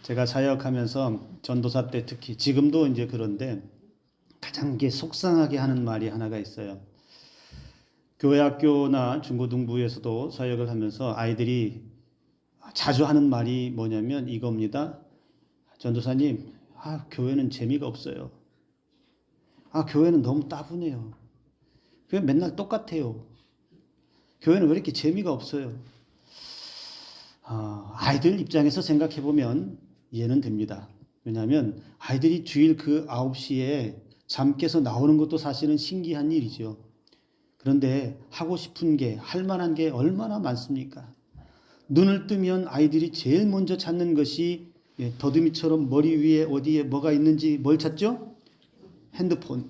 제가 사역하면서 전도사 때 특히 지금도 이제 그런데 가장 게 속상하게 하는 말이 하나가 있어요. 교회 학교나 중고등부에서도 사역을 하면서 아이들이 자주 하는 말이 뭐냐면 이겁니다. 전도사님, 교회는 재미가 없어요. 교회는 너무 따분해요. 교회 맨날 똑같아요. 교회는 왜 이렇게 재미가 없어요? 아이들 입장에서 생각해 보면 이해는 됩니다. 왜냐하면 아이들이 주일 그 9시에 잠 깨서 나오는 것도 사실은 신기한 일이죠. 그런데 하고 싶은 게, 할 만한 게 얼마나 많습니까? 눈을 뜨면 아이들이 제일 먼저 찾는 것이 더듬이처럼 머리 위에 어디에 뭐가 있는지 뭘 찾죠? 핸드폰.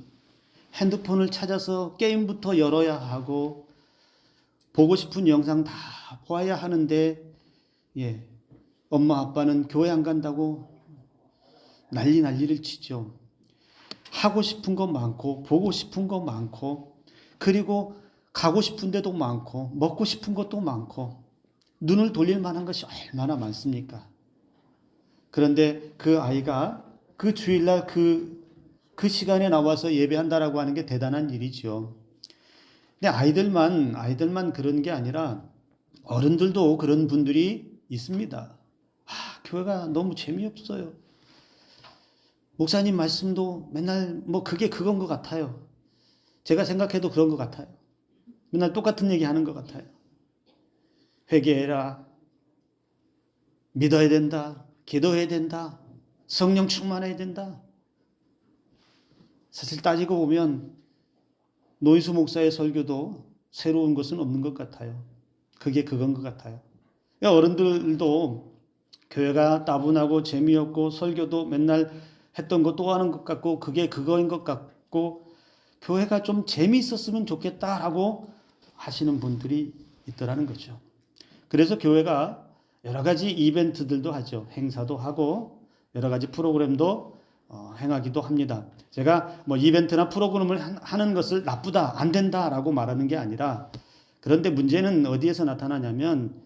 핸드폰을 찾아서 게임부터 열어야 하고 보고 싶은 영상 다 보아야 하는데 엄마 아빠는 교회 안 간다고 난리를 치죠. 하고 싶은 거 많고 보고 싶은 거 많고 그리고 가고 싶은 데도 많고 먹고 싶은 것도 많고 눈을 돌릴 만한 것이 얼마나 많습니까? 그런데 그 아이가 그 주일날 그 시간에 나와서 예배한다라고 하는 게 대단한 일이죠. 근데 아이들만 그런 게 아니라 어른들도 그런 분들이 있습니다. 교회가 너무 재미없어요. 목사님 말씀도 맨날 그게 그건 것 같아요. 제가 생각해도 그런 것 같아요. 맨날 똑같은 얘기 하는 것 같아요. 회개해라. 믿어야 된다. 기도해야 된다. 성령 충만해야 된다. 사실 따지고 보면 노인수 목사의 설교도 새로운 것은 없는 것 같아요. 그게 그건 것 같아요. 어른들도 교회가 따분하고 재미없고 설교도 맨날 했던 거 또 하는 것 같고 그게 그거인 것 같고 교회가 좀 재미있었으면 좋겠다라고 하시는 분들이 있더라는 거죠. 그래서 교회가 여러 가지 이벤트들도 하죠. 행사도 하고 여러 가지 프로그램도 행하기도 합니다. 제가 이벤트나 프로그램을 하는 것을 나쁘다, 안 된다라고 말하는 게 아니라 그런데 문제는 어디에서 나타나냐면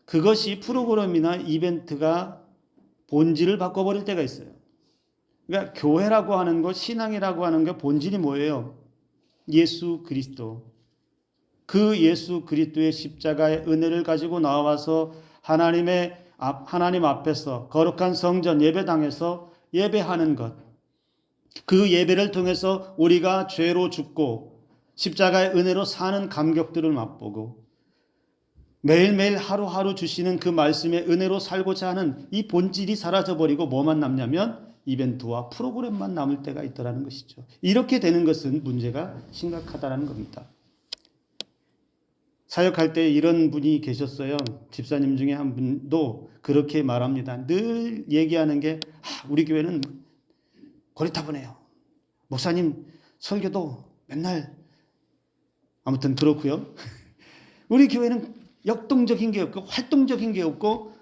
그것이 프로그램이나 이벤트가 본질을 바꿔버릴 때가 있어요. 그러니까 교회라고 하는 것, 신앙이라고 하는 것 본질이 뭐예요? 예수 그리스도. 그 예수 그리스도의 십자가의 은혜를 가지고 나와서 하나님 앞에서 거룩한 성전 예배당에서 예배하는 것. 그 예배를 통해서 우리가 죄로 죽고 십자가의 은혜로 사는 감격들을 맛보고 매일매일 하루하루 주시는 그 말씀의 은혜로 살고자 하는 이 본질이 사라져버리고 뭐만 남냐면 이벤트와 프로그램만 남을 때가 있더라는 것이죠. 이렇게 되는 것은 문제가 심각하다는 겁니다. 사역할 때 이런 분이 계셨어요. 집사님 중에 한 분도 그렇게 말합니다. 늘 얘기하는 게 우리 교회는 고리타분해요. 목사님 설교도 맨날 아무튼 그렇고요. 우리 교회는 역동적인 게 없고 활동적인 게 없고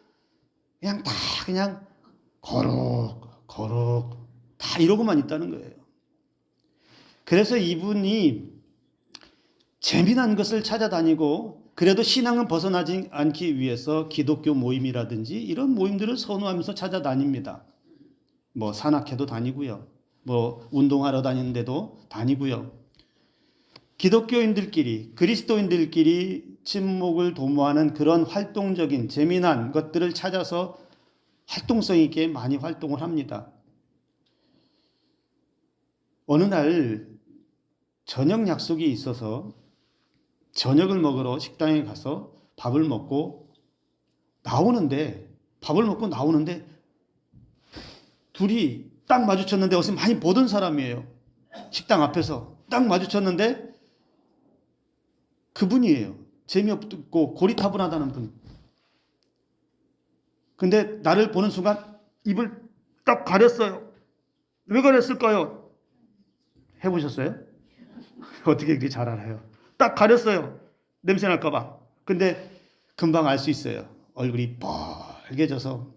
그냥 거룩 다 이러고만 있다는 거예요. 그래서 이분이 재미난 것을 찾아다니고 그래도 신앙은 벗어나지 않기 위해서 기독교 모임이라든지 이런 모임들을 선호하면서 찾아다닙니다. 산악회도 다니고요. 운동하러 다니는 데도 다니고요. 기독교인들끼리 그리스도인들끼리 친목을 도모하는 그런 활동적인 재미난 것들을 찾아서 활동성 있게 많이 활동을 합니다. 어느 날 저녁 약속이 있어서 저녁을 먹으러 식당에 가서 밥을 먹고 나오는데 둘이 딱 마주쳤는데 어서 많이 보던 사람이에요. 식당 앞에서 딱 마주쳤는데 그분이에요. 재미없고 고리타분하다는 분. 근데 나를 보는 순간 입을 딱 가렸어요. 왜 가렸을까요? 해보셨어요? 어떻게 그렇게 잘 알아요? 딱 가렸어요. 냄새 날까봐. 근데 금방 알 수 있어요. 얼굴이 빨개져서.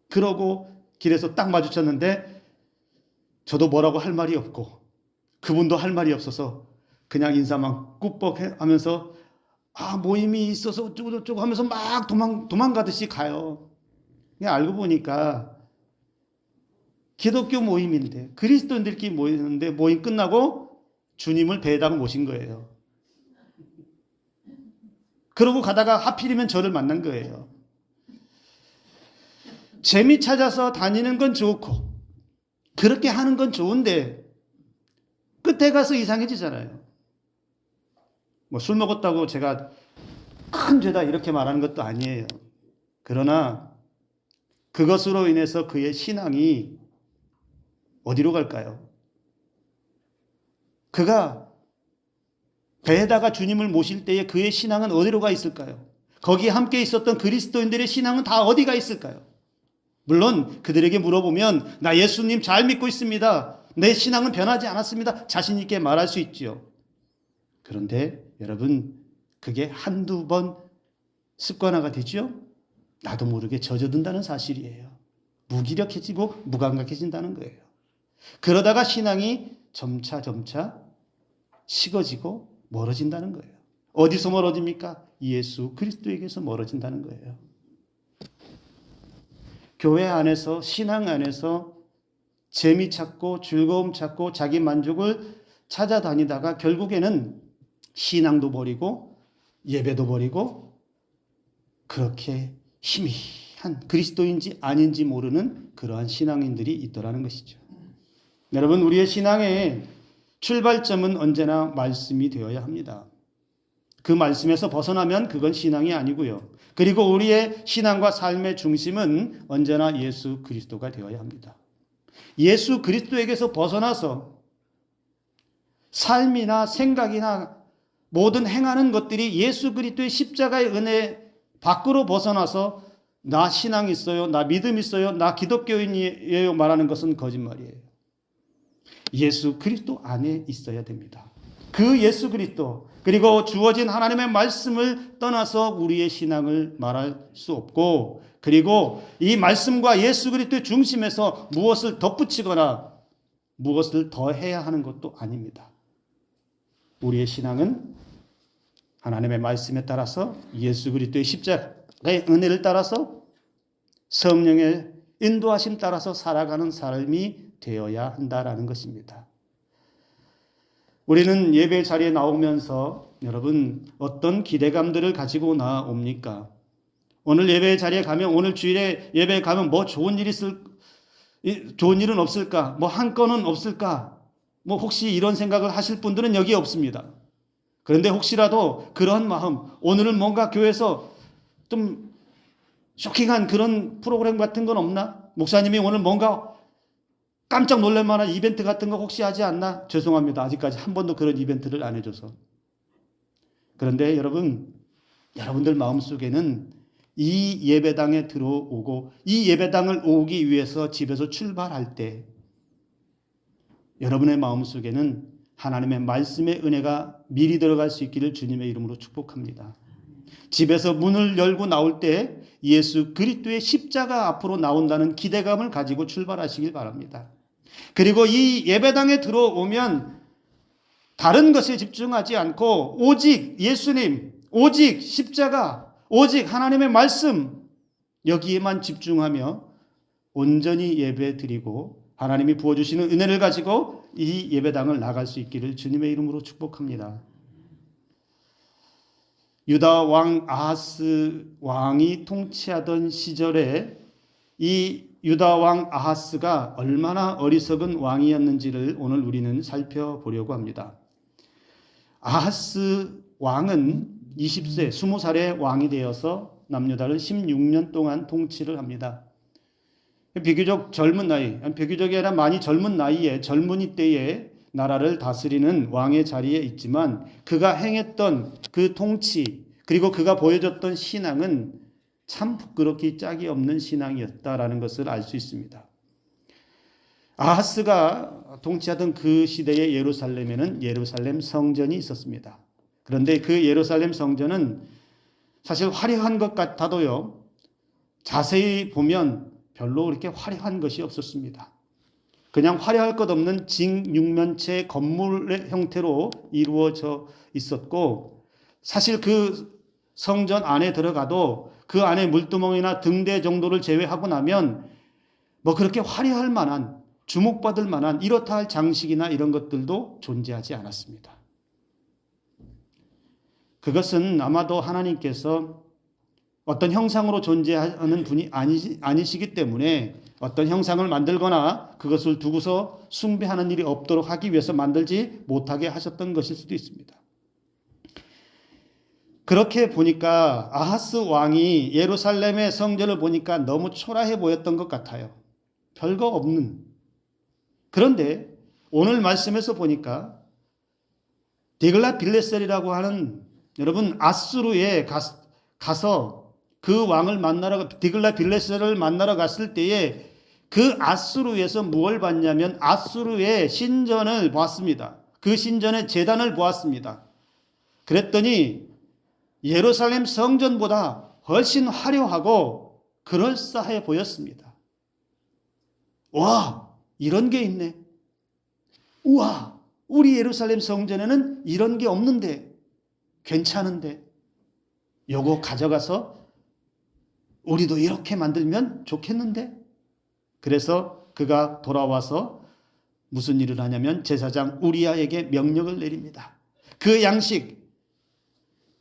그러고 길에서 딱 마주쳤는데 저도 뭐라고 할 말이 없고 그분도 할 말이 없어서 그냥 인사만 꾸벅 하면서 모임이 있어서 어쩌고 저쩌고 하면서 막 도망가듯이 가요. 그냥 알고 보니까 기독교 모임인데 그리스도인들끼리 모이는데 모임 끝나고 주님을 배에다가 모신 거예요. 그러고 가다가 하필이면 저를 만난 거예요. 재미 찾아서 다니는 건 좋고 그렇게 하는 건 좋은데 끝에 가서 이상해지잖아요. 뭐 술 먹었다고 제가 큰 죄다 이렇게 말하는 것도 아니에요. 그러나 그것으로 인해서 그의 신앙이 어디로 갈까요? 그가 배에다가 주님을 모실 때에 그의 신앙은 어디로 가 있을까요? 거기에 함께 있었던 그리스도인들의 신앙은 다 어디가 있을까요? 물론 그들에게 물어보면 나 예수님 잘 믿고 있습니다. 내 신앙은 변하지 않았습니다. 자신 있게 말할 수 있지요. 그런데 여러분 그게 한두 번 습관화가 되죠? 나도 모르게 젖어든다는 사실이에요. 무기력해지고 무감각해진다는 거예요. 그러다가 신앙이 점차 식어지고 멀어진다는 거예요. 어디서 멀어집니까? 예수 그리스도에게서 멀어진다는 거예요. 교회 안에서 신앙 안에서 재미 찾고 즐거움 찾고 자기 만족을 찾아다니다가 결국에는 신앙도 버리고 예배도 버리고 그렇게 희미한 그리스도인지 아닌지 모르는 그러한 신앙인들이 있더라는 것이죠. 여러분 우리의 신앙의 출발점은 언제나 말씀이 되어야 합니다. 그 말씀에서 벗어나면 그건 신앙이 아니고요. 그리고 우리의 신앙과 삶의 중심은 언제나 예수 그리스도가 되어야 합니다. 예수 그리스도에게서 벗어나서 삶이나 생각이나 모든 행하는 것들이 예수 그리스도의 십자가의 은혜 밖으로 벗어나서 나 신앙 있어요, 나 믿음 있어요, 나 기독교인이에요 말하는 것은 거짓말이에요. 예수 그리스도 안에 있어야 됩니다. 그 예수 그리스도 그리고 주어진 하나님의 말씀을 떠나서 우리의 신앙을 말할 수 없고 그리고 이 말씀과 예수 그리스도의 중심에서 무엇을 덧붙이거나 무엇을 더해야 하는 것도 아닙니다. 우리의 신앙은 하나님의 말씀에 따라서 예수 그리스도의 십자가의 은혜를 따라서 성령의 인도하심 따라서 살아가는 삶이 되어야 한다라는 것입니다. 우리는 예배 자리에 나오면서 여러분 어떤 기대감들을 가지고 나옵니까? 오늘 예배 자리에 가면 오늘 주일에 예배에 가면 뭐 좋은 일은 없을까? 뭐 한 건은 없을까? 뭐 혹시 이런 생각을 하실 분들은 여기 없습니다. 그런데 혹시라도 그런 마음, 오늘은 뭔가 교회에서 좀 쇼킹한 그런 프로그램 같은 건 없나? 목사님이 오늘 뭔가 깜짝 놀랄 만한 이벤트 같은 거 혹시 하지 않나? 죄송합니다. 아직까지 한 번도 그런 이벤트를 안 해줘서. 그런데 여러분들 마음속에는 이 예배당에 들어오고 이 예배당을 오기 위해서 집에서 출발할 때 여러분의 마음속에는 하나님의 말씀의 은혜가 미리 들어갈 수 있기를 주님의 이름으로 축복합니다. 집에서 문을 열고 나올 때 예수 그리스도의 십자가 앞으로 나온다는 기대감을 가지고 출발하시길 바랍니다. 그리고 이 예배당에 들어오면 다른 것에 집중하지 않고 오직 예수님, 오직 십자가, 오직 하나님의 말씀 여기에만 집중하며 온전히 예배 드리고 하나님이 부어주시는 은혜를 가지고 이 예배당을 나갈 수 있기를 주님의 이름으로 축복합니다. 유다 왕 아하스 왕이 통치하던 시절에 이 유다 왕 아하스가 얼마나 어리석은 왕이었는지를 오늘 우리는 살펴보려고 합니다. 아하스 왕은 20세, 20살의 왕이 되어서 남유다를 16년 동안 통치를 합니다. 비교적 젊은 나이, 비교적이 아니라 많이 젊은 나이에 젊은이 때에 나라를 다스리는 왕의 자리에 있지만 그가 행했던 그 통치 그리고 그가 보여줬던 신앙은 참 부끄럽기 짝이 없는 신앙이었다라는 것을 알 수 있습니다. 아하스가 통치하던 그 시대의 예루살렘에는 예루살렘 성전이 있었습니다. 그런데 그 예루살렘 성전은 사실 화려한 것 같아도요, 자세히 보면 별로 그렇게 화려한 것이 없었습니다. 그냥 화려할 것 없는 직육면체 건물의 형태로 이루어져 있었고 사실 그 성전 안에 들어가도 그 안에 물두멍이나 등대 정도를 제외하고 나면 뭐 그렇게 화려할 만한, 주목받을 만한 이렇다 할 장식이나 이런 것들도 존재하지 않았습니다. 그것은 아마도 하나님께서 어떤 형상으로 존재하는 분이 아니시기 때문에 어떤 형상을 만들거나 그것을 두고서 숭배하는 일이 없도록 하기 위해서 만들지 못하게 하셨던 것일 수도 있습니다. 그렇게 보니까 아하스 왕이 예루살렘의 성전을 보니까 너무 초라해 보였던 것 같아요. 별거 없는. 그런데 오늘 말씀에서 보니까 디글랏빌레셀이라고 하는, 여러분 아수르에 가서 그 왕을 만나러, 디글랏빌레셀을 만나러 갔을 때에 그 아수르에서 무엇을 봤냐면 아수르의 신전을 보았습니다. 그 신전의 제단을 보았습니다. 그랬더니 예루살렘 성전보다 훨씬 화려하고 그럴싸해 보였습니다. 와, 이런 게 있네. 우와, 우리 예루살렘 성전에는 이런 게 없는데, 괜찮은데, 요거 가져가서 우리도 이렇게 만들면 좋겠는데? 그래서 그가 돌아와서 무슨 일을 하냐면 제사장 우리야에게 명령을 내립니다. 그 양식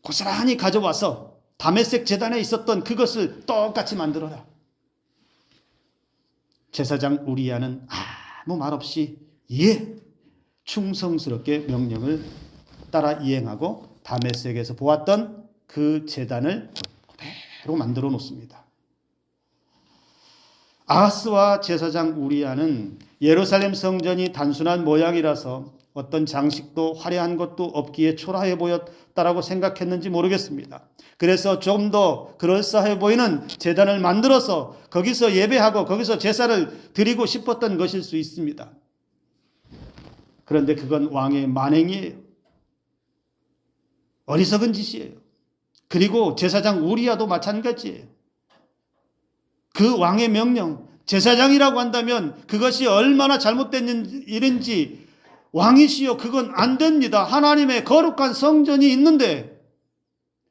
고스란히 가져와서 다메섹 제단에 있었던 그것을 똑같이 만들어라. 제사장 우리야는 아무 말 없이 충성스럽게 명령을 따라 이행하고 다메섹에서 보았던 그 제단을 그대로 만들어 놓습니다. 아하스와 제사장 우리야는 예루살렘 성전이 단순한 모양이라서 어떤 장식도 화려한 것도 없기에 초라해 보였다라고 생각했는지 모르겠습니다. 그래서 좀 더 그럴싸해 보이는 제단을 만들어서 거기서 예배하고 거기서 제사를 드리고 싶었던 것일 수 있습니다. 그런데 그건 왕의 만행이에요. 어리석은 짓이에요. 그리고 제사장 우리야도 마찬가지예요. 그 왕의 명령, 제사장이라고 한다면 그것이 얼마나 잘못된 일인지, 왕이시여 그건 안 됩니다. 하나님의 거룩한 성전이 있는데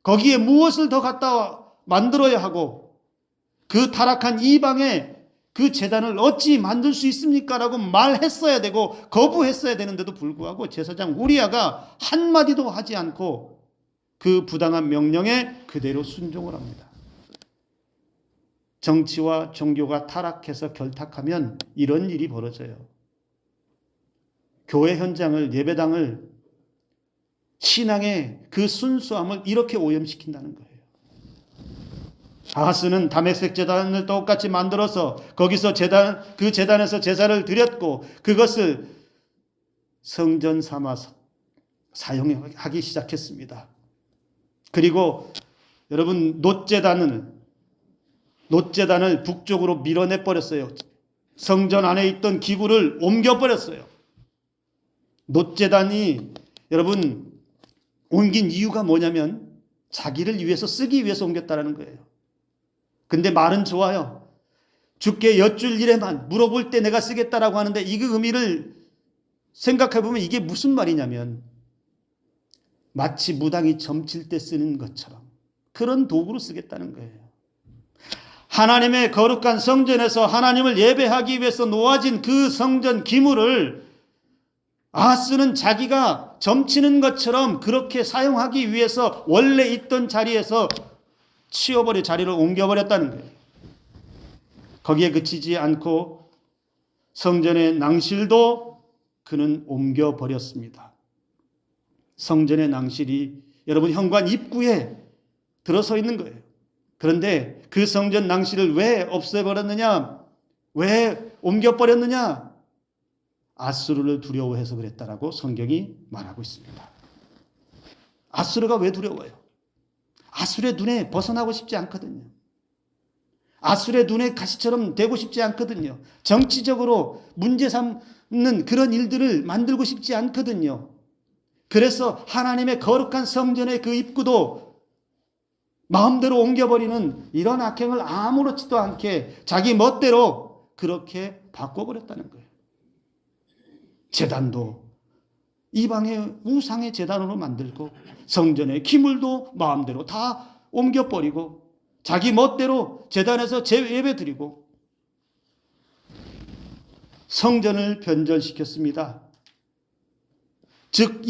거기에 무엇을 더 갖다 만들어야 하고 그 타락한 이방에 그 제단을 어찌 만들 수 있습니까? 라고 말했어야 되고 거부했어야 되는데도 불구하고 제사장 우리야가 한마디도 하지 않고 그 부당한 명령에 그대로 순종을 합니다. 정치와 종교가 타락해서 결탁하면 이런 일이 벌어져요. 교회 현장을, 예배당을, 신앙의 그 순수함을 이렇게 오염시킨다는 거예요. 아하스는 다메섹 제단을 똑같이 만들어서 거기서 그 제단에서 제사를 드렸고 그것을 성전 삼아서 사용하기 시작했습니다. 그리고 여러분 놋제단을 북쪽으로 밀어내 버렸어요. 성전 안에 있던 기구를 옮겨 버렸어요. 놋제단이 여러분 옮긴 이유가 뭐냐면 자기를 위해서 쓰기 위해서 옮겼다라는 거예요. 근데 말은 좋아요. 주께 여쭐 일에만 물어볼 때 내가 쓰겠다라고 하는데 이 의미를 생각해 보면 이게 무슨 말이냐면 마치 무당이 점칠 때 쓰는 것처럼 그런 도구로 쓰겠다는 거예요. 하나님의 거룩한 성전에서 하나님을 예배하기 위해서 놓아진 그 성전 기물을 아하스는 자기가 점치는 것처럼 그렇게 사용하기 위해서 원래 있던 자리에서 자리를 옮겨버렸다는 거예요. 거기에 그치지 않고 성전의 낭실도 그는 옮겨버렸습니다. 성전의 낭실이 여러분 현관 입구에 들어서 있는 거예요. 그런데 그 성전 낭실을 왜 없애버렸느냐? 왜 옮겨버렸느냐? 아수르를 두려워해서 그랬다라고 성경이 말하고 있습니다. 아수르가 왜 두려워요? 아수르의 눈에 벗어나고 싶지 않거든요. 아수르의 눈에 가시처럼 되고 싶지 않거든요. 정치적으로 문제 삼는 그런 일들을 만들고 싶지 않거든요. 그래서 하나님의 거룩한 성전의 그 입구도 마음대로 옮겨버리는 이런 악행을 아무렇지도 않게 자기 멋대로 그렇게 바꿔버렸다는 거예요. 제단도 이방의 우상의 제단으로 만들고 성전의 기물도 마음대로 다 옮겨버리고 자기 멋대로 제단에서 예배 드리고 성전을 변절시켰습니다. 즉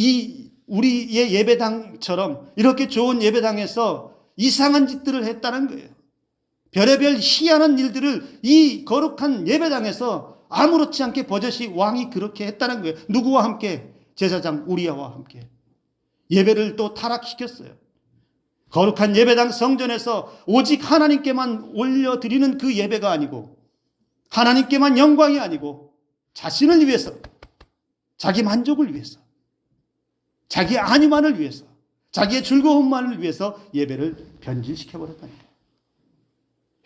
우리의 예배당처럼 이렇게 좋은 예배당에서 이상한 짓들을 했다는 거예요. 별의별 희한한 일들을 이 거룩한 예배당에서 아무렇지 않게 버젓이 왕이 그렇게 했다는 거예요. 누구와 함께? 제사장 우리야와 함께. 예배를 또 타락시켰어요. 거룩한 예배당 성전에서 오직 하나님께만 올려드리는 그 예배가 아니고 하나님께만 영광이 아니고 자신을 위해서, 자기 만족을 위해서, 자기 안위만을 위해서, 자기의 즐거움만을 위해서 예배를 변질시켜버렸다는 거예요.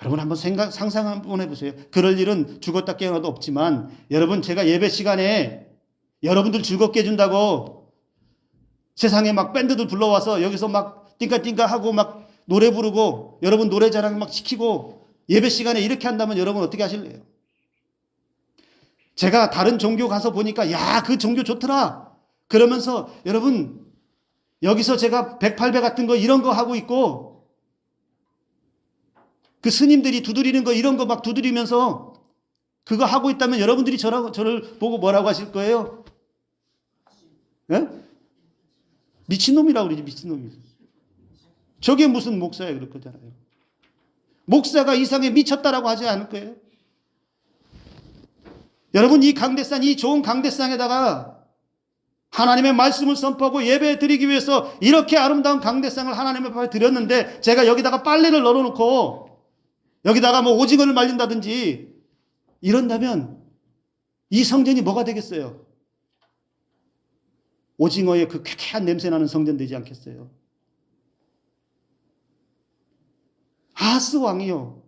여러분 한번 상상 한번 해보세요. 그럴 일은 죽었다 깨어나도 없지만 여러분, 제가 예배 시간에 여러분들 즐겁게 해준다고 세상에 막 밴드들 불러와서 여기서 막 띵까띵까 하고 막 노래 부르고 여러분 노래 자랑 막 시키고 예배 시간에 이렇게 한다면 여러분 어떻게 하실래요? 제가 다른 종교 가서 보니까 야, 그 종교 좋더라 그러면서 여러분 여기서 제가 108배 같은 거 이런 거 하고 있고 그 스님들이 두드리는 거 이런 거 막 두드리면서 그거 하고 있다면 여러분들이 저를 보고 뭐라고 하실 거예요? 예? 미친놈이라고 그러지. 미친놈이. 저게 무슨 목사예요? 그럴 거잖아요. 목사가 이상에 미쳤다라고 하지 않을 거예요. 여러분, 이 강대상, 이 좋은 강대상에다가 하나님의 말씀을 선포하고 예배 드리기 위해서 이렇게 아름다운 강대상을 하나님 앞에 드렸는데 제가 여기다가 빨래를 널어놓고 여기다가 뭐 오징어를 말린다든지 이런다면 이 성전이 뭐가 되겠어요? 오징어의 그 쾌쾌한 냄새 나는 성전 되지 않겠어요? 아하스 왕이요,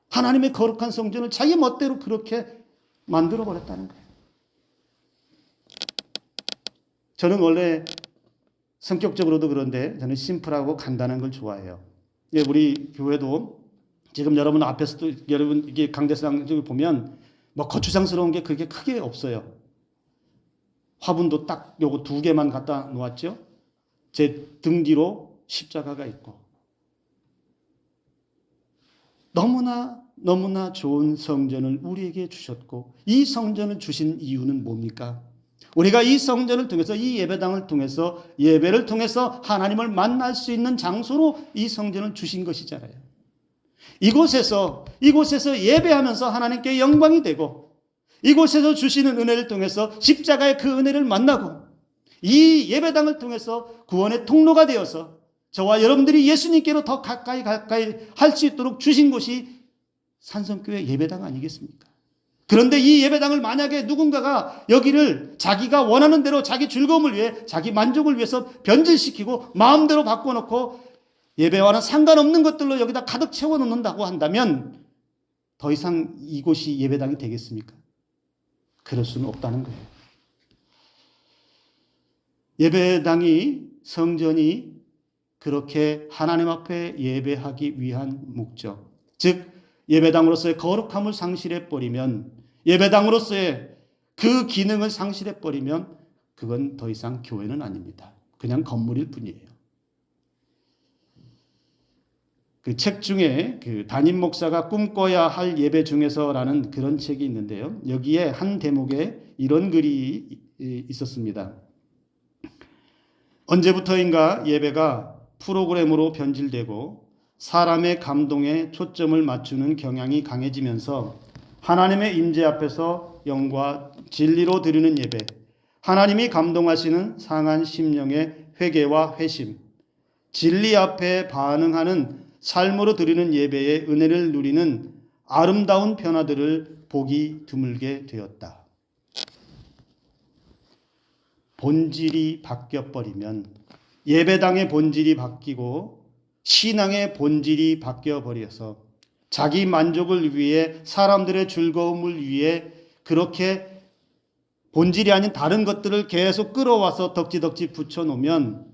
하나님의 거룩한 성전을 자기 멋대로 그렇게 만들어 버렸다는 거예요. 저는 원래 성격적으로도 그런데 저는 심플하고 간단한 걸 좋아해요. 예, 우리 교회도 지금 여러분 앞에서도 여러분 이게 강대상 보면 뭐 거추장스러운 게 그게 크게 없어요. 화분도 딱 요거 2개만 갖다 놓았죠. 제 등 뒤로 십자가가 있고 너무나 좋은 성전을 우리에게 주셨고 이 성전을 주신 이유는 뭡니까? 우리가 이 성전을 통해서 이 예배당을 통해서 예배를 통해서 하나님을 만날 수 있는 장소로 이 성전을 주신 것이잖아요. 이곳에서 예배하면서 하나님께 영광이 되고 이곳에서 주시는 은혜를 통해서 십자가의 그 은혜를 만나고 이 예배당을 통해서 구원의 통로가 되어서 저와 여러분들이 예수님께로 더 가까이 할 수 있도록 주신 곳이 산성교회 예배당 아니겠습니까? 그런데 이 예배당을 만약에 누군가가 여기를 자기가 원하는 대로 자기 즐거움을 위해 자기 만족을 위해서 변질시키고 마음대로 바꿔놓고 예배와는 상관없는 것들로 여기다 가득 채워놓는다고 한다면 더 이상 이곳이 예배당이 되겠습니까? 그럴 수는 없다는 거예요. 예배당이, 성전이 그렇게 하나님 앞에 예배하기 위한 목적, 즉 예배당으로서의 거룩함을 상실해버리면, 예배당으로서의 그 기능을 상실해버리면 그건 더 이상 교회는 아닙니다. 그냥 건물일 뿐이에요. 그 책 중에 그 담임 목사가 꿈꿔야 할 예배 중에서라는 그런 책이 있는데요. 여기에 한 대목에 이런 글이 있었습니다. 언제부터인가 예배가 프로그램으로 변질되고 사람의 감동에 초점을 맞추는 경향이 강해지면서 하나님의 임재 앞에서 영과 진리로 드리는 예배, 하나님이 감동하시는 상한 심령의 회개와 회심, 진리 앞에 반응하는 삶으로 드리는 예배의 은혜를 누리는 아름다운 변화들을 보기 드물게 되었다. 본질이 바뀌어버리면, 예배당의 본질이 바뀌고 신앙의 본질이 바뀌어버려서 자기 만족을 위해, 사람들의 즐거움을 위해 그렇게 본질이 아닌 다른 것들을 계속 끌어와서 덕지덕지 붙여놓으면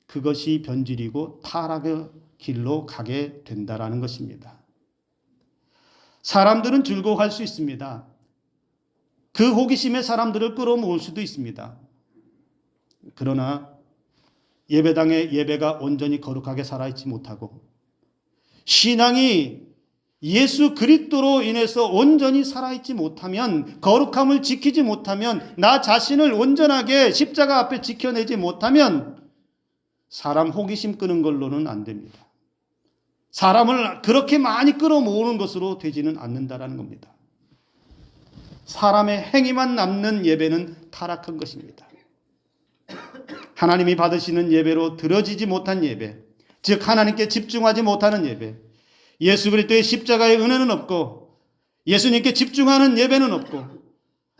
그것이 변질이고 타락의 길로 가게 된다라는 것입니다. 사람들은 즐거워할 수 있습니다. 그 호기심에 사람들을 끌어모을 수도 있습니다. 그러나 예배당의 예배가 온전히 거룩하게 살아있지 못하고 신앙이 예수 그리스도로 인해서 온전히 살아있지 못하면, 거룩함을 지키지 못하면, 나 자신을 온전하게 십자가 앞에 지켜내지 못하면 사람 호기심 끄는 걸로는 안 됩니다. 사람을 그렇게 많이 끌어모으는 것으로 되지는 않는다라는 겁니다. 사람의 행위만 남는 예배는 타락한 것입니다. 하나님이 받으시는 예배로 드려지지 못한 예배, 즉 하나님께 집중하지 못하는 예배, 예수 그리스도의 십자가의 은혜는 없고 예수님께 집중하는 예배는 없고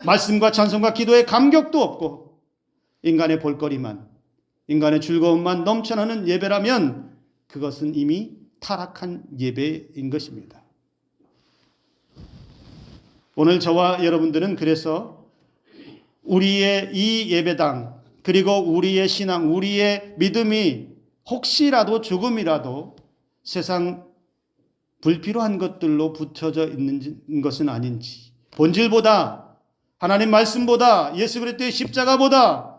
말씀과 찬송과 기도의 감격도 없고 인간의 볼거리만, 인간의 즐거움만 넘쳐나는 예배라면 그것은 이미 타락한 예배인 것입니다. 오늘 저와 여러분들은 그래서 우리의 이 예배당, 그리고 우리의 신앙, 우리의 믿음이 혹시라도 조금이라도 세상 불필요한 것들로 붙여져 있는 것은 아닌지, 본질보다, 하나님 말씀보다, 예수 그리스도의 십자가보다,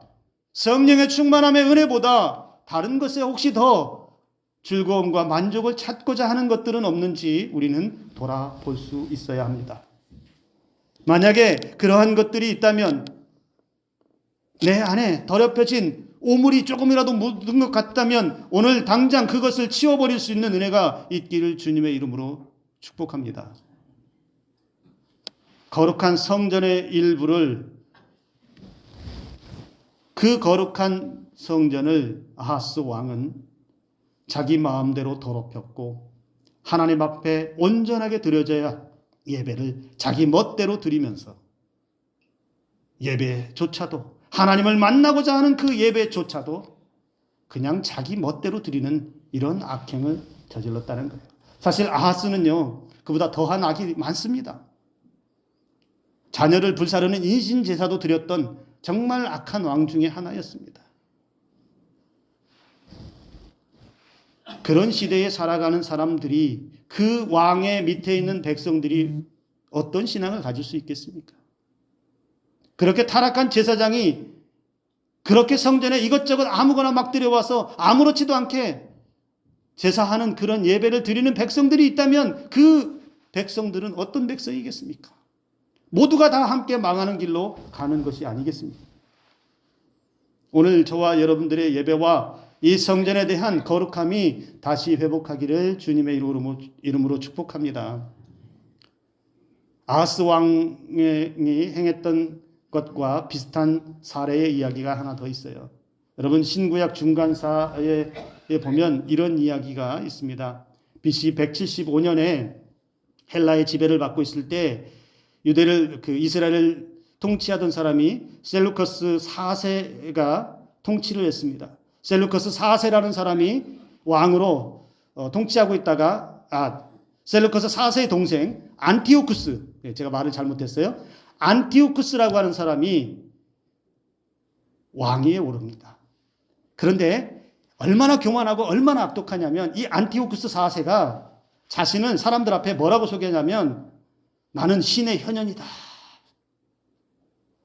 성령의 충만함의 은혜보다 다른 것에 혹시 더 즐거움과 만족을 찾고자 하는 것들은 없는지 우리는 돌아볼 수 있어야 합니다. 만약에 그러한 것들이 있다면, 내 안에 더럽혀진 오물이 조금이라도 묻은 것 같다면 오늘 당장 그것을 치워버릴 수 있는 은혜가 있기를 주님의 이름으로 축복합니다. 거룩한 성전의 일부를, 그 거룩한 성전을 아하스 왕은 자기 마음대로 더럽혔고 하나님 앞에 온전하게 드려져야 예배를 자기 멋대로 드리면서 예배조차도, 하나님을 만나고자 하는 그 예배조차도 그냥 자기 멋대로 드리는 이런 악행을 저질렀다는 거예요. 사실 아하스는요, 그보다 더한 악이 많습니다. 자녀를 불사르는 인신제사도 드렸던 정말 악한 왕 중에 하나였습니다. 그런 시대에 살아가는 사람들이, 그 왕의 밑에 있는 백성들이 어떤 신앙을 가질 수 있겠습니까? 그렇게 타락한 제사장이 그렇게 성전에 이것저것 아무거나 막 들여와서 아무렇지도 않게 제사하는 그런 예배를 드리는 백성들이 있다면 그 백성들은 어떤 백성이겠습니까? 모두가 다 함께 망하는 길로 가는 것이 아니겠습니까? 오늘 저와 여러분들의 예배와 이 성전에 대한 거룩함이 다시 회복하기를 주님의 이름으로 축복합니다. 아하스 왕이 행했던 것과 비슷한 사례의 이야기가 하나 더 있어요. 여러분, 신구약 중간사에 보면 이런 이야기가 있습니다. BC 175년에 헬라의 지배를 받고 있을 때 유대를, 이스라엘을 통치하던 사람이 셀루커스 4세가 통치를 했습니다. 셀루커스 4세라는 사람이 왕으로 통치하고 있다가, 셀루커스 4세의 동생 안티오쿠스, 제가 말을 잘못했어요. 안티오쿠스라고 하는 사람이 왕위에 오릅니다. 그런데 얼마나 교만하고 얼마나 악독하냐면, 이 안티오쿠스 4세가 자신은 사람들 앞에 뭐라고 소개하냐면, 나는 신의 현현이다.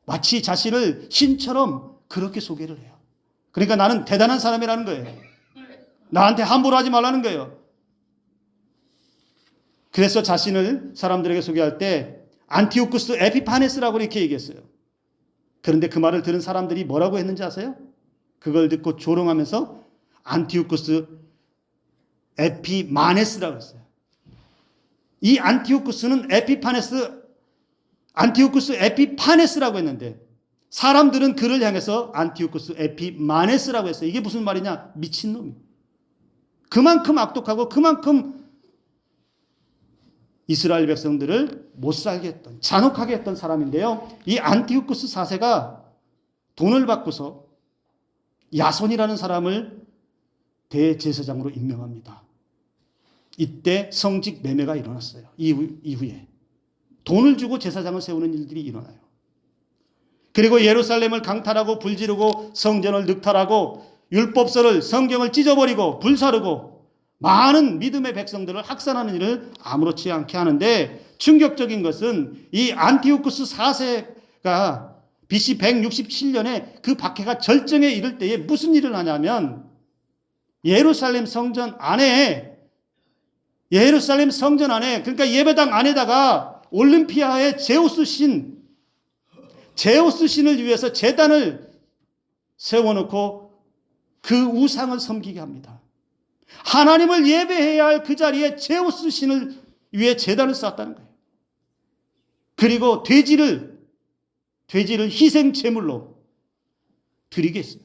마치 자신을 신처럼 그렇게 소개를 해요. 그러니까 나는 대단한 사람이라는 거예요. 나한테 함부로 하지 말라는 거예요. 그래서 자신을 사람들에게 소개할 때 안티오쿠스 에피파네스라고 이렇게 얘기했어요. 그런데 그 말을 들은 사람들이 뭐라고 했는지 아세요? 그걸 듣고 조롱하면서 안티오쿠스 에피마네스라고 했어요. 이 안티오쿠스는 안티오쿠스 에피파네스라고 했는데 사람들은 그를 향해서 안티오쿠스 에피마네스라고 했어요. 이게 무슨 말이냐? 미친놈. 그만큼 악독하고 그만큼 이스라엘 백성들을 못살게 했던, 잔혹하게 했던 사람인데요. 이 안티오쿠스 4세가 돈을 받고서 야손이라는 사람을 대제사장으로 임명합니다. 이때 성직 매매가 일어났어요. 이후에 돈을 주고 제사장을 세우는 일들이 일어나요. 그리고 예루살렘을 강탈하고 불지르고 성전을 늑탈하고 율법서를, 성경을 찢어버리고 불사르고 많은 믿음의 백성들을 학살하는 일을 아무렇지 않게 하는데, 충격적인 것은 이 안티오쿠스 4세가 BC 167년에 그 박해가 절정에 이를 때에 무슨 일을 하냐면, 예루살렘 성전 안에 예루살렘 성전 안에, 그러니까 예배당 안에다가 올림피아의 제우스 신을 위해서 제단을 세워놓고 그 우상을 섬기게 합니다. 하나님을 예배해야 할 그 자리에 제우스 신을 위해 제단을 쌓았다는 거예요. 그리고 돼지를 희생 제물로 드리게 했어요.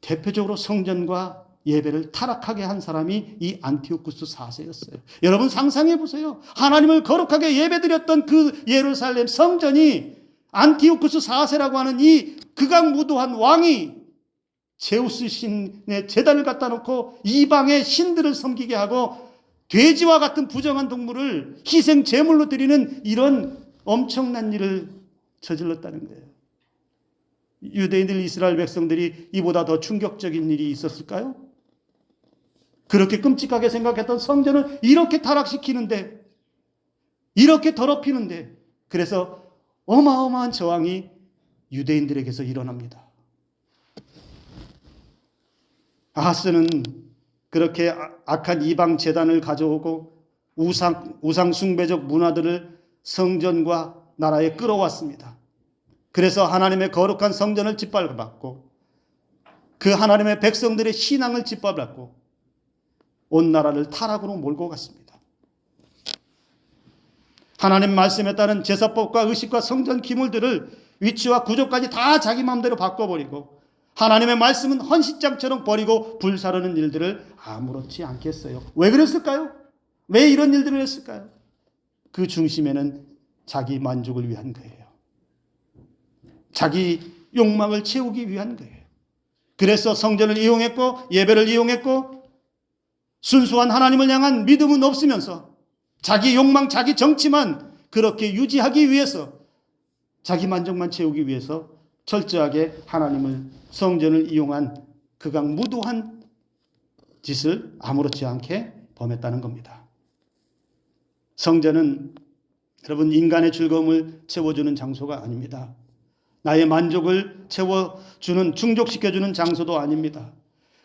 대표적으로 성전과 예배를 타락하게 한 사람이 이 안티오쿠스 4세였어요. 여러분 상상해 보세요. 하나님을 거룩하게 예배드렸던 그 예루살렘 성전이 안티오쿠스 4세라고 하는 이 극악무도한 왕이 제우스 신의 제단을 갖다 놓고 이방의 신들을 섬기게 하고 돼지와 같은 부정한 동물을 희생 제물로 드리는 이런 엄청난 일을 저질렀다는 거예요. 유대인들, 이스라엘 백성들이 이보다 더 충격적인 일이 있었을까요? 그렇게 끔찍하게 생각했던 성전을 이렇게 타락시키는데, 이렇게 더럽히는데, 그래서 어마어마한 저항이 유대인들에게서 일어납니다. 아하스는 그렇게 악한 이방 제단을 가져오고 우상 숭배적 문화들을 성전과 나라에 끌어왔습니다. 그래서 하나님의 거룩한 성전을 짓밟았고 그 하나님의 백성들의 신앙을 짓밟았고 온 나라를 타락으로 몰고 갔습니다. 하나님 말씀에 따른 제사법과 의식과 성전 기물들을 위치와 구조까지 다 자기 마음대로 바꿔버리고 하나님의 말씀은 헌신장처럼 버리고 불사르는 일들을 아무렇지 않게 했어요. 왜 그랬을까요? 왜 이런 일들을 했을까요? 그 중심에는 자기 만족을 위한 거예요. 자기 욕망을 채우기 위한 거예요. 그래서 성전을 이용했고 예배를 이용했고 순수한 하나님을 향한 믿음은 없으면서 자기 욕망, 자기 정치만 그렇게 유지하기 위해서 자기 만족만 채우기 위해서 철저하게 하나님을 성전을 이용한 극악무도한 짓을 아무렇지 않게 범했다는 겁니다. 성전은 여러분 인간의 즐거움을 채워주는 장소가 아닙니다. 나의 만족을 채워주는, 충족시켜주는 장소도 아닙니다.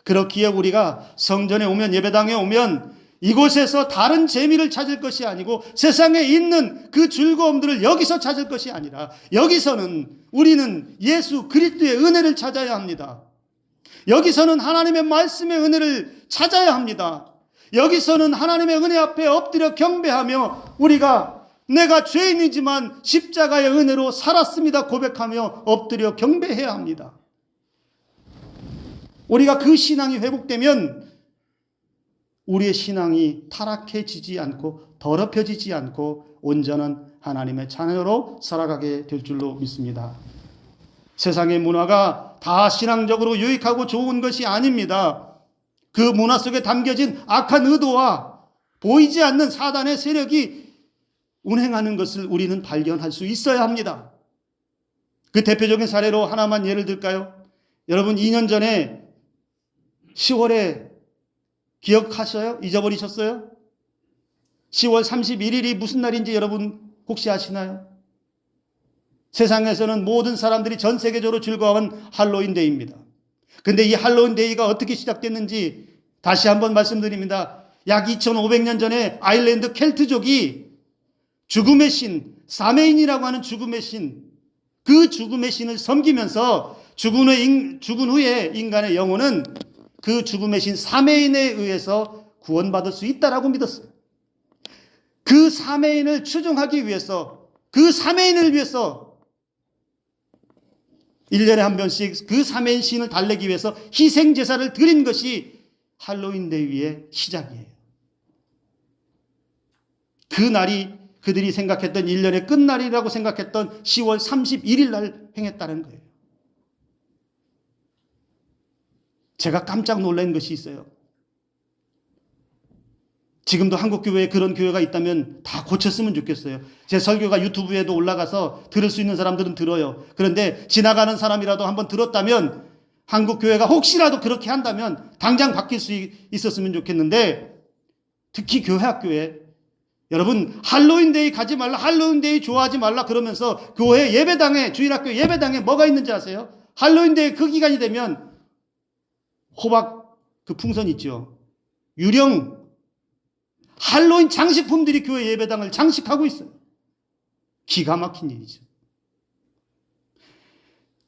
그렇기에 우리가 성전에 오면, 예배당에 오면 이곳에서 다른 재미를 찾을 것이 아니고 세상에 있는 그 즐거움들을 여기서 찾을 것이 아니라 여기서는 우리는 예수 그리스도의 은혜를 찾아야 합니다. 여기서는 하나님의 말씀의 은혜를 찾아야 합니다. 여기서는 하나님의 은혜 앞에 엎드려 경배하며 우리가 내가 죄인이지만 십자가의 은혜로 살았습니다 고백하며 엎드려 경배해야 합니다. 우리가 그 신앙이 회복되면 우리의 신앙이 타락해지지 않고 더럽혀지지 않고 온전한 하나님의 자녀로 살아가게 될 줄로 믿습니다. 세상의 문화가 다 신앙적으로 유익하고 좋은 것이 아닙니다. 그 문화 속에 담겨진 악한 의도와 보이지 않는 사단의 세력이 운행하는 것을 우리는 발견할 수 있어야 합니다. 그 대표적인 사례로 하나만 예를 들까요? 여러분 2년 전에 10월에 기억하셔요? 잊어버리셨어요? 10월 31일이 무슨 날인지 여러분 혹시 아시나요? 세상에서는 모든 사람들이 전 세계적으로 즐거워하는 할로윈 데이입니다. 근데 이 할로윈 데이가 어떻게 시작됐는지 다시 한번 말씀드립니다. 약 2500년 전에 아일랜드 켈트족이 죽음의 신, 사메인이라고 하는 죽음의 신, 그 죽음의 신을 섬기면서 죽은 후에 인간의 영혼은 그 죽음의 신 사메인에 의해서 구원받을 수 있다라고 믿었어요. 그 사메인을 추종하기 위해서, 그 사메인을 위해서 1년에 한 번씩 그 사메인 신을 달래기 위해서 희생제사를 드린 것이 할로윈 데이의 시작이에요. 그 날이 그들이 생각했던 1년의 끝날이라고 생각했던 10월 31일 날 행했다는 거예요. 제가 깜짝 놀란 것이 있어요. 지금도 한국교회에 그런 교회가 있다면 다 고쳤으면 좋겠어요. 제 설교가 유튜브에도 올라가서 들을 수 있는 사람들은 들어요. 그런데 지나가는 사람이라도 한번 들었다면 한국교회가 혹시라도 그렇게 한다면 당장 바뀔 수 있었으면 좋겠는데 특히 교회학교에 여러분 할로윈데이 가지 말라, 할로윈데이 좋아하지 말라 그러면서 교회 예배당에, 주일학교 예배당에 뭐가 있는지 아세요? 할로윈데이 그 기간이 되면 호박 그 풍선 있죠. 유령, 할로윈 장식품들이 교회 예배당을 장식하고 있어요. 기가 막힌 일이죠.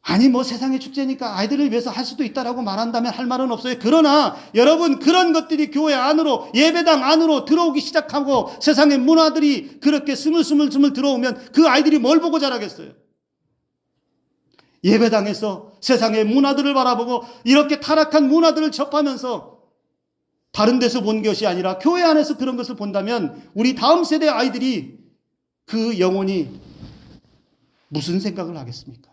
아니 뭐 세상의 축제니까 아이들을 위해서 할 수도 있다라고 말한다면 할 말은 없어요. 그러나 여러분, 그런 것들이 교회 안으로, 예배당 안으로 들어오기 시작하고 세상의 문화들이 그렇게 스물스물 들어오면 그 아이들이 뭘 보고 자라겠어요? 예배당에서 세상의 문화들을 바라보고 이렇게 타락한 문화들을 접하면서 다른 데서 본 것이 아니라 교회 안에서 그런 것을 본다면 우리 다음 세대 아이들이 그 영혼이 무슨 생각을 하겠습니까?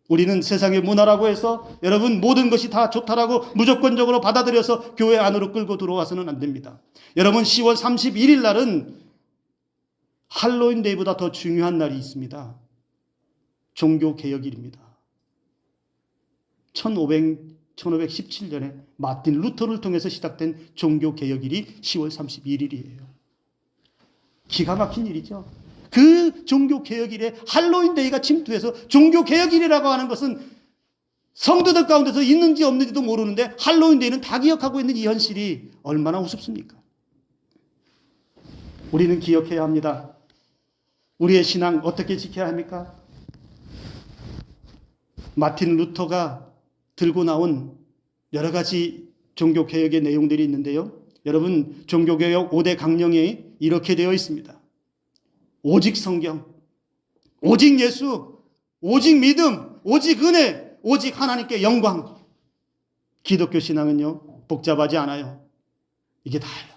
우리는 세상의 문화라고 해서 여러분 모든 것이 다 좋다라고 무조건적으로 받아들여서 교회 안으로 끌고 들어와서는 안 됩니다. 여러분 10월 31일 날은 할로윈 데이보다 더 중요한 날이 있습니다. 종교개혁일입니다. 1517년에 마틴 루터를 통해서 시작된 종교개혁일이 10월 31일이에요. 기가 막힌 일이죠. 그 종교개혁일에 할로윈 데이가 침투해서 종교개혁일이라고 하는 것은 성도들 가운데서 있는지 없는지도 모르는데 할로윈 데이는 다 기억하고 있는 이 현실이 얼마나 우습습니까? 우리는 기억해야 합니다. 우리의 신앙 어떻게 지켜야 합니까? 마틴 루터가 들고 나온 여러 가지 종교개혁의 내용들이 있는데요. 여러분, 종교개혁 5대 강령에 이렇게 되어 있습니다. 오직 성경, 오직 예수, 오직 믿음, 오직 은혜, 오직 하나님께 영광. 기독교 신앙은요, 복잡하지 않아요. 이게 다예요.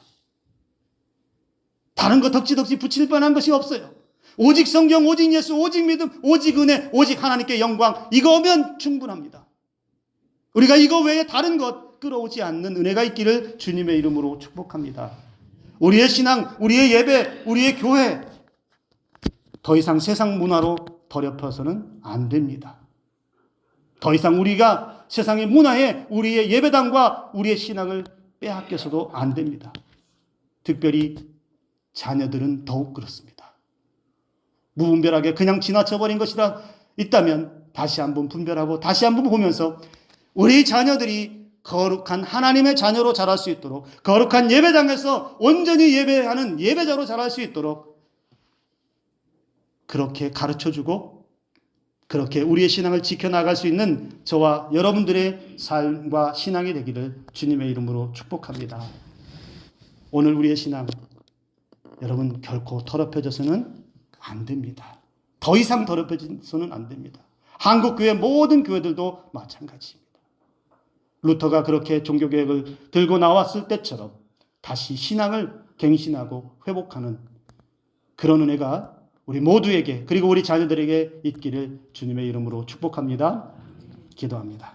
다른 거 덕지덕지 붙일 뻔한 것이 없어요. 오직 성경, 오직 예수, 오직 믿음, 오직 은혜, 오직 하나님께 영광. 이거면 충분합니다. 우리가 이거 외에 다른 것 끌어오지 않는 은혜가 있기를 주님의 이름으로 축복합니다. 우리의 신앙, 우리의 예배, 우리의 교회 더 이상 세상 문화로 더럽혀서는 안 됩니다. 더 이상 우리가 세상의 문화에 우리의 예배당과 우리의 신앙을 빼앗겨서도 안 됩니다. 특별히 자녀들은 더욱 그렇습니다. 무분별하게 그냥 지나쳐버린 것이라 있다면 다시 한번 분별하고 다시 한번 보면서 우리 자녀들이 거룩한 하나님의 자녀로 자랄 수 있도록, 거룩한 예배당에서 온전히 예배하는 예배자로 자랄 수 있도록 그렇게 가르쳐주고 그렇게 우리의 신앙을 지켜나갈 수 있는 저와 여러분들의 삶과 신앙이 되기를 주님의 이름으로 축복합니다. 오늘 우리의 신앙 여러분 결코 더럽혀져서는 안 됩니다. 더 이상 더럽혀져서는 안 됩니다. 한국교회 모든 교회들도 마찬가지입니다. 루터가 그렇게 종교개혁을 들고 나왔을 때처럼 다시 신앙을 갱신하고 회복하는 그런 은혜가 우리 모두에게 그리고 우리 자녀들에게 있기를 주님의 이름으로 축복합니다. 기도합니다.